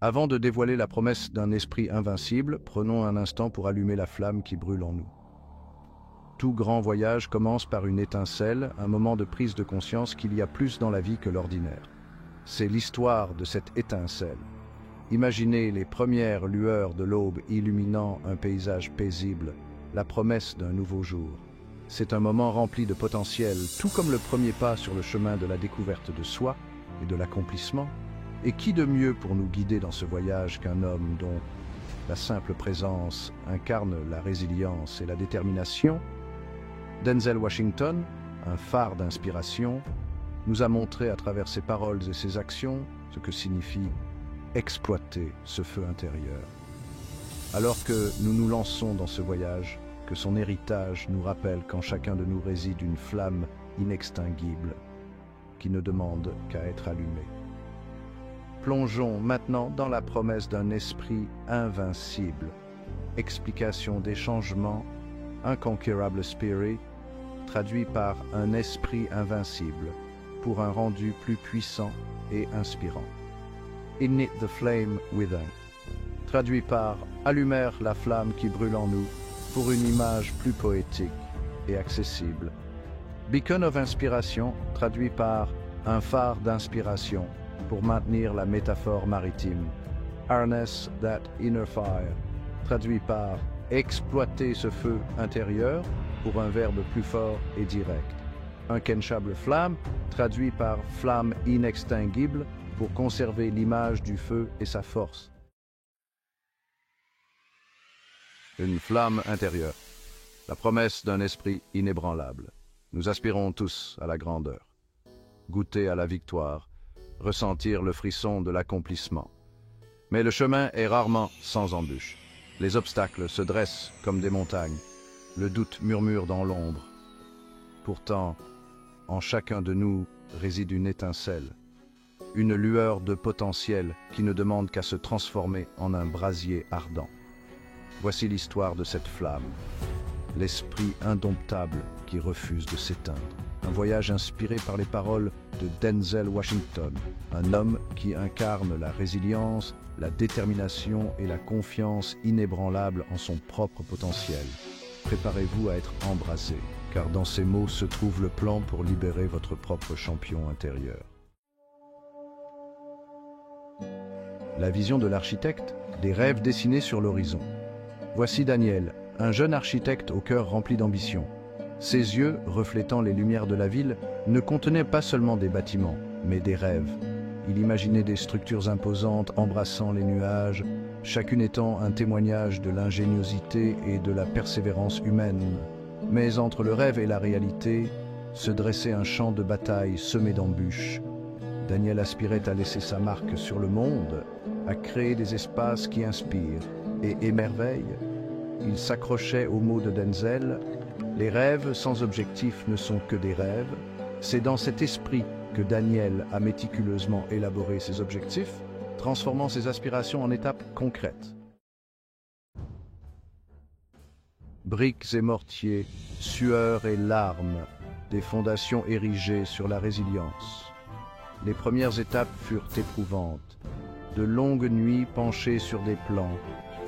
Avant de dévoiler la promesse d'un esprit invincible, prenons un instant pour allumer la flamme qui brûle en nous. Tout grand voyage commence par une étincelle, un moment de prise de conscience qu'il y a plus dans la vie que l'ordinaire. C'est l'histoire de cette étincelle. Imaginez les premières lueurs de l'aube illuminant un paysage paisible, la promesse d'un nouveau jour. C'est un moment rempli de potentiel, tout comme le premier pas sur le chemin de la découverte de soi et de l'accomplissement. Et qui de mieux pour nous guider dans ce voyage qu'un homme dont la simple présence incarne la résilience et la détermination? Denzel Washington, un phare d'inspiration, nous a montré à travers ses paroles et ses actions ce que signifie exploiter ce feu intérieur. Alors que nous nous lançons dans ce voyage, que son héritage nous rappelle qu'en chacun de nous réside une flamme inextinguible qui ne demande qu'à être allumée. Plongeons maintenant dans la promesse d'un esprit invincible. Explication des changements, Unconquerable Spirit, traduit par un esprit invincible, pour un rendu plus puissant et inspirant. Ignite the flame within, traduit par allumèrent la flamme qui brûle en nous, pour une image plus poétique et accessible. Beacon of Inspiration, traduit par un phare d'inspiration, pour maintenir la métaphore maritime. Harness that inner fire, traduit par exploiter ce feu intérieur, pour un verbe plus fort et direct. Inquenchable flamme, traduit par flamme inextinguible, pour conserver l'image du feu et sa force. Une flamme intérieure, la promesse d'un esprit inébranlable. Nous aspirons tous à la grandeur, goûter à la victoire, ressentir le frisson de l'accomplissement. Mais le chemin est rarement sans embûches. Les obstacles se dressent comme des montagnes. Le doute murmure dans l'ombre. Pourtant, en chacun de nous réside une étincelle, une lueur de potentiel qui ne demande qu'à se transformer en un brasier ardent. Voici l'histoire de cette flamme, l'esprit indomptable qui refuse de s'éteindre. Un voyage inspiré par les paroles de Denzel Washington, un homme qui incarne la résilience, la détermination et la confiance inébranlable en son propre potentiel. Préparez-vous à être embrasé, car dans ces mots se trouve le plan pour libérer votre propre champion intérieur. La vision de l'architecte, des rêves dessinés sur l'horizon. Voici Daniel, un jeune architecte au cœur rempli d'ambition. Ses yeux, reflétant les lumières de la ville, ne contenaient pas seulement des bâtiments, mais des rêves. Il imaginait des structures imposantes embrassant les nuages, chacune étant un témoignage de l'ingéniosité et de la persévérance humaine. Mais entre le rêve et la réalité, se dressait un champ de bataille semé d'embûches. Daniel aspirait à laisser sa marque sur le monde, à créer des espaces qui inspirent et émerveillent. Il s'accrochait aux mots de Denzel. Les rêves sans objectif ne sont que des rêves. C'est dans cet esprit que Daniel a méticuleusement élaboré ses objectifs, transformant ses aspirations en étapes concrètes. Briques et mortiers, sueur et larmes, des fondations érigées sur la résilience. Les premières étapes furent éprouvantes. De longues nuits penchées sur des plans,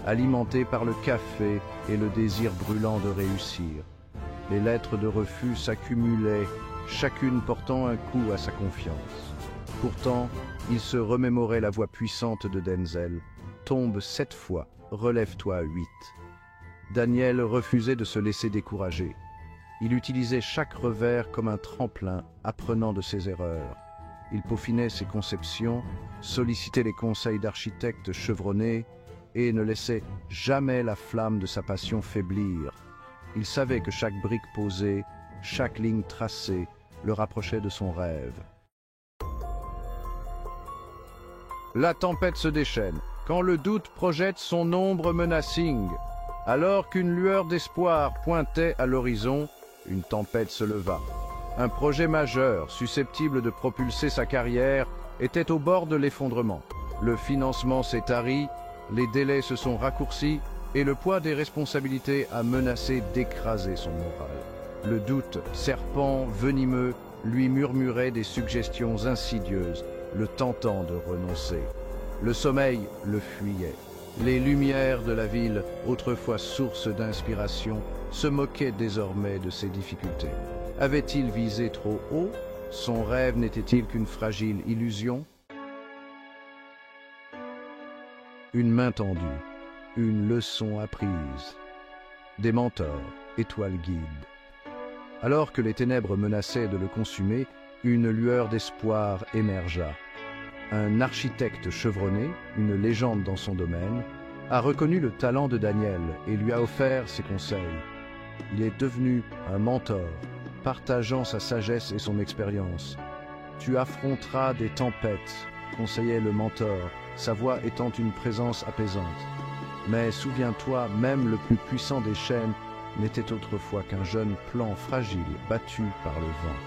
alimentées par le café et le désir brûlant de réussir. Les lettres de refus s'accumulaient, chacune portant un coup à sa confiance. Pourtant, il se remémorait la voix puissante de Denzel. « Tombe 7 fois, relève-toi 8. » Daniel refusait de se laisser décourager. Il utilisait chaque revers comme un tremplin, apprenant de ses erreurs. Il peaufinait ses conceptions, sollicitait les conseils d'architectes chevronnés et ne laissait jamais la flamme de sa passion faiblir. Il savait que chaque brique posée, chaque ligne tracée, le rapprochait de son rêve. La tempête se déchaîne, quand le doute projette son ombre menacing. Alors qu'une lueur d'espoir pointait à l'horizon, une tempête se leva. Un projet majeur, susceptible de propulser sa carrière, était au bord de l'effondrement. Le financement s'est tari, les délais se sont raccourcis et le poids des responsabilités a menacé d'écraser son moral. Le doute, serpent venimeux, lui murmurait des suggestions insidieuses, le tentant de renoncer. Le sommeil le fuyait. Les lumières de la ville, autrefois source d'inspiration, se moquaient désormais de ses difficultés. Avait-il visé trop haut? Son rêve n'était-il qu'une fragile illusion? Une main tendue, une leçon apprise. Des mentors, étoiles guides. Alors que les ténèbres menaçaient de le consumer, une lueur d'espoir émergea. Un architecte chevronné, une légende dans son domaine, a reconnu le talent de Daniel et lui a offert ses conseils. Il est devenu un mentor, partageant sa sagesse et son expérience. « Tu affronteras des tempêtes », conseillait le mentor, sa voix étant une présence apaisante. Mais souviens-toi, même le plus puissant des chênes n'était autrefois qu'un jeune plant fragile battu par le vent.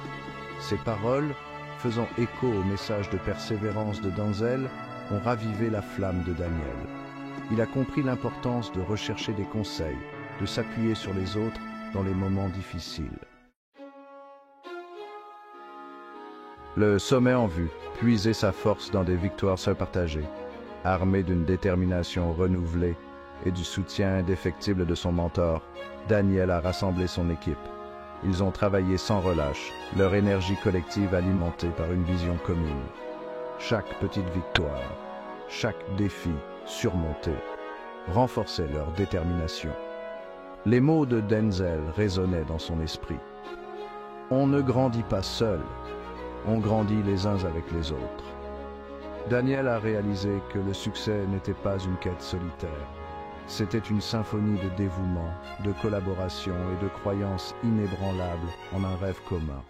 Ces paroles, faisant écho au message de persévérance de Denzel, ont ravivé la flamme de Daniel. Il a compris l'importance de rechercher des conseils, de s'appuyer sur les autres dans les moments difficiles. Le sommet en vue, puiser sa force dans des victoires seules partagées, armé d'une détermination renouvelée et du soutien indéfectible de son mentor, Daniel a rassemblé son équipe. Ils ont travaillé sans relâche, leur énergie collective alimentée par une vision commune. Chaque petite victoire, chaque défi surmonté, renforçait leur détermination. Les mots de Denzel résonnaient dans son esprit. On ne grandit pas seul, on grandit les uns avec les autres. Daniel a réalisé que le succès n'était pas une quête solitaire. C'était une symphonie de dévouement, de collaboration et de croyances inébranlables en un rêve commun.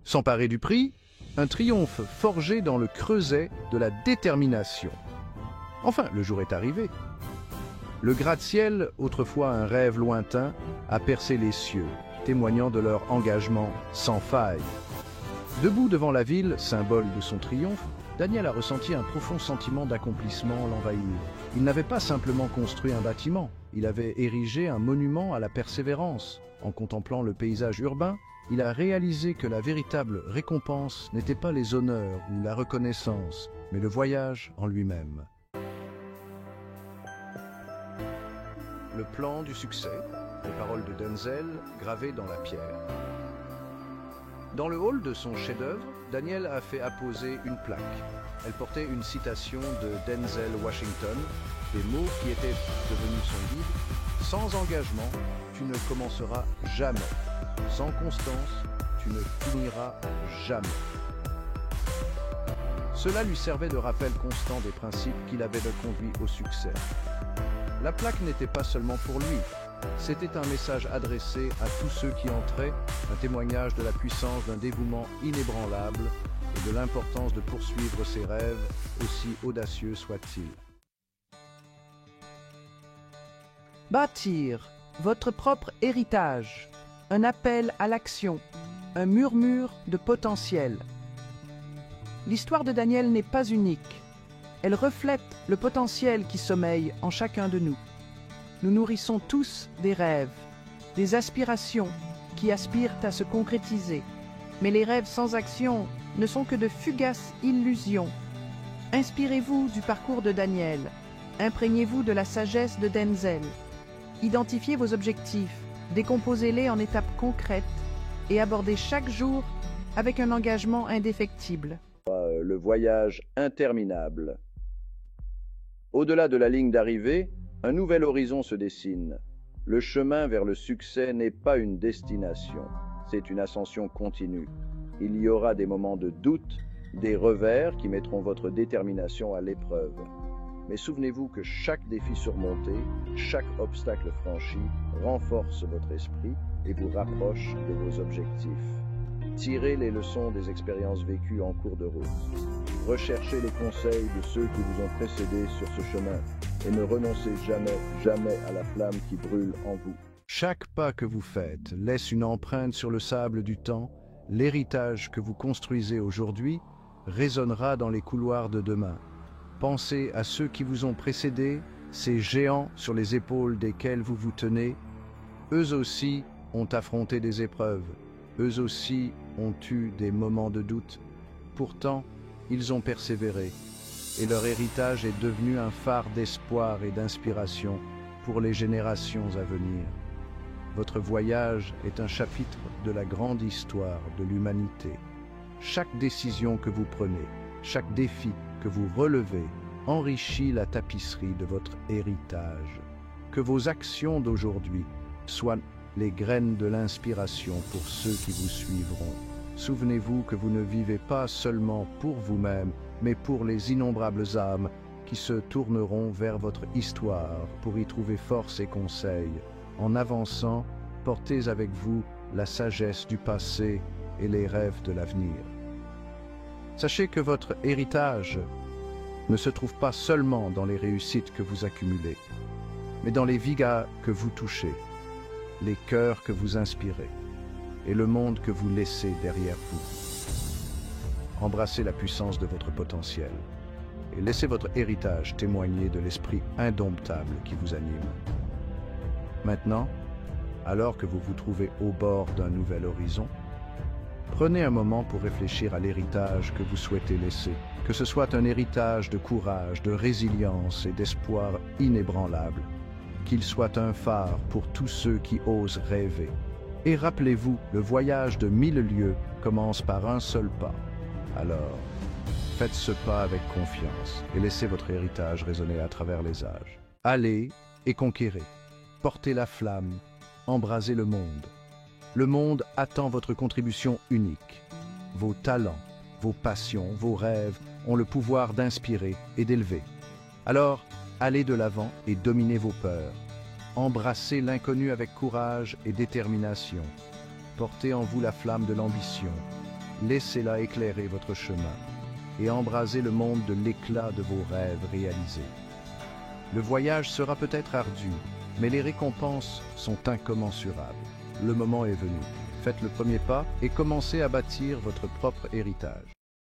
S'emparer du prix, un triomphe forgé dans le creuset de la détermination. Enfin, le jour est arrivé. Le gratte-ciel, autrefois un rêve lointain, a percé les cieux, témoignant de leur engagement sans faille. Debout devant la ville, symbole de son triomphe, Daniel a ressenti un profond sentiment d'accomplissement l'envahir. Il n'avait pas simplement construit un bâtiment, il avait érigé un monument à la persévérance. En contemplant le paysage urbain, il a réalisé que la véritable récompense n'était pas les honneurs ou la reconnaissance, mais le voyage en lui-même. Le plan du succès, les paroles de Denzel gravées dans la pierre. Dans le hall de son chef-d'œuvre, Daniel a fait apposer une plaque. Elle portait une citation de Denzel Washington, des mots qui étaient devenus son guide. Sans engagement, tu ne commenceras jamais. Sans constance, tu ne finiras jamais. Cela lui servait de rappel constant des principes qui l'avaient conduit au succès. La plaque n'était pas seulement pour lui. C'était un message adressé à tous ceux qui entraient, un témoignage de la puissance d'un dévouement inébranlable et de l'importance de poursuivre ses rêves, aussi audacieux soient-ils. Bâtir votre propre héritage, un appel à l'action, un murmure de potentiel. L'histoire de Daniel n'est pas unique. Elle reflète le potentiel qui sommeille en chacun de nous. Nous nourrissons tous des rêves, des aspirations qui aspirent à se concrétiser. Mais les rêves sans action ne sont que de fugaces illusions. Inspirez-vous du parcours de Daniel. Imprégnez-vous de la sagesse de Denzel. Identifiez vos objectifs, décomposez-les en étapes concrètes et abordez chaque jour avec un engagement indéfectible. Le voyage interminable. Au-delà de la ligne d'arrivée, un nouvel horizon se dessine. Le chemin vers le succès n'est pas une destination, c'est une ascension continue. Il y aura des moments de doute, des revers qui mettront votre détermination à l'épreuve. Mais souvenez-vous que chaque défi surmonté, chaque obstacle franchi renforce votre esprit et vous rapproche de vos objectifs. Tirez les leçons des expériences vécues en cours de route. Recherchez les conseils de ceux qui vous ont précédés sur ce chemin et ne renoncez jamais à la flamme qui brûle en vous. Chaque pas que vous faites laisse une empreinte sur le sable du temps. L'héritage que vous construisez aujourd'hui résonnera dans les couloirs de demain. Pensez à ceux qui vous ont précédés, ces géants sur les épaules desquels vous vous tenez. Eux aussi ont affronté des épreuves. Eux aussi ont eu des moments de doute. Pourtant, ils ont persévéré, et leur héritage est devenu un phare d'espoir et d'inspiration pour les générations à venir. Votre voyage est un chapitre de la grande histoire de l'humanité. Chaque décision que vous prenez, chaque défi que vous relevez, enrichit la tapisserie de votre héritage. Que vos actions d'aujourd'hui soient les graines de l'inspiration pour ceux qui vous suivront. Souvenez-vous que vous ne vivez pas seulement pour vous-même, mais pour les innombrables âmes qui se tourneront vers votre histoire pour y trouver force et conseil. En avançant, portez avec vous la sagesse du passé et les rêves de l'avenir. Sachez que votre héritage ne se trouve pas seulement dans les réussites que vous accumulez, mais dans les vies que vous touchez, les cœurs que vous inspirez et le monde que vous laissez derrière vous. Embrassez la puissance de votre potentiel et laissez votre héritage témoigner de l'esprit indomptable qui vous anime. Maintenant, alors que vous vous trouvez au bord d'un nouvel horizon, prenez un moment pour réfléchir à l'héritage que vous souhaitez laisser, que ce soit un héritage de courage, de résilience et d'espoir inébranlable, qu'il soit un phare pour tous ceux qui osent rêver. Et rappelez-vous, le voyage de 1000 lieues commence par un seul pas. Alors, faites ce pas avec confiance et laissez votre héritage résonner à travers les âges. Allez et conquérez, portez la flamme, embrasez le monde. Le monde attend votre contribution unique. Vos talents, vos passions, vos rêves ont le pouvoir d'inspirer et d'élever. Alors, allez de l'avant et dominez vos peurs. Embrassez l'inconnu avec courage et détermination. Portez en vous la flamme de l'ambition. Laissez-la éclairer votre chemin et embrasez le monde de l'éclat de vos rêves réalisés. Le voyage sera peut-être ardu, mais les récompenses sont incommensurables. Le moment est venu. Faites le premier pas et commencez à bâtir votre propre héritage.